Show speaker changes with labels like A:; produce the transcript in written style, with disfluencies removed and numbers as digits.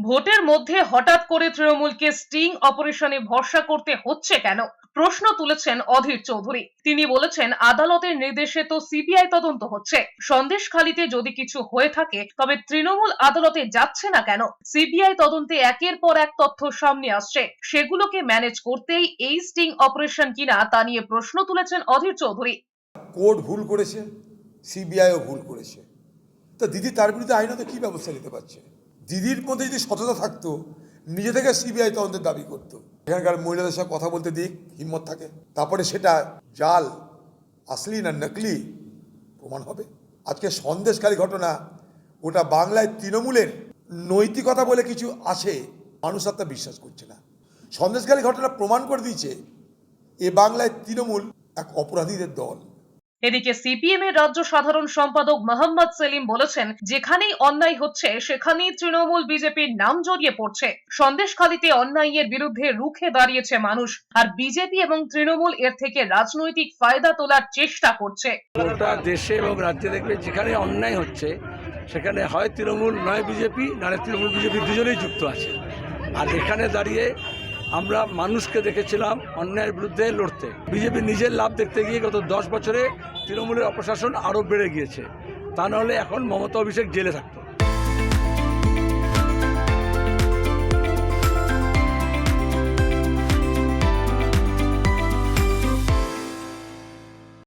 A: ভোটের মধ্যে হঠাৎ করে তৃণমূলকে স্টিং অপারেশনে ভরসা করতে হচ্ছে কেন? প্রশ্ন তুলেছেন অধীর চৌধুরী। তিনি বলেছেন, আদালতের নির্দেশে তো সিবিআই তদন্ত হচ্ছে। সন্দেশখালিতে যদি কিছু হয়ে থাকে তবে তৃণমূল আদালতে যাচ্ছে না কেন? সিবিআই তদন্তে একের পর এক তথ্য সামনে আসছে, সেগুলোকে ম্যানেজ করতেই এই স্টিং অপারেশন কিনা তা নিয়ে প্রশ্ন তুলেছেন অধীর চৌধুরী।
B: কোর্ট ভুল করেছে, সিবিআইও ভুল করেছে। তা দিদি তার বিরুদ্ধে আইনত কি ব্যবস্থা নিতে পারছে? দিদির মধ্যে যদি সততা থাকতো, নিজে থেকে সিবিআই তদন্তের দাবি করতো। এখানকার মহিলাদের সঙ্গে কথা বলতে দিক, হিম্মত থাকে, তারপরে সেটা জাল, আসলি না নকলি প্রমাণ হবে। আজকে সন্দেশকারী ঘটনা, ওটা বাংলায় তৃণমূলের নৈতিকতা বলে কিছু আছে, মানুষ আর তা বিশ্বাস করছে না। সন্দেশকারী ঘটনা প্রমাণ করে দিয়েছে এ বাংলায় তৃণমূল এক অপরাধীদের দল।
A: এদিকে সিপিএম এর রাজ্য সাধারণ সম্পাদক মোহাম্মদ সেলিম বলেছেন, যেখানেই অন্যায় হচ্ছে সেখানেই তৃণমূল বিজেপির নাম জড়িয়ে পড়ছে। সন্দেশখালিতে অন্যায়ের বিরুদ্ধে রুখে দাঁড়িয়েছে মানুষ, আর বিজেপি এবং তৃণমূল এর থেকে রাজনৈতিক ফায়দা তোলার চেষ্টা করছে।
C: গোটা দেশে এবং রাজ্যে দেখবে যেখানে অন্যায় হচ্ছে সেখানে হয় তৃণমূল নয় বিজেপি, নাহলে তৃণমূল বিজেপি দুজনেই যুক্ত আছে। আর এখানে দাঁড়িয়ে আমরা মানুষকে দেখেছিলাম অন্যায়ের বিরুদ্ধে লড়তে। বিজেপি নিজের লাভ দেখতে গিয়ে গত 10 বছরে তৃণমূলের অপশাসন আরও বেড়ে গিয়েছে। তা নাহলে এখন মমতা অভিষেক জেলে থাকতো।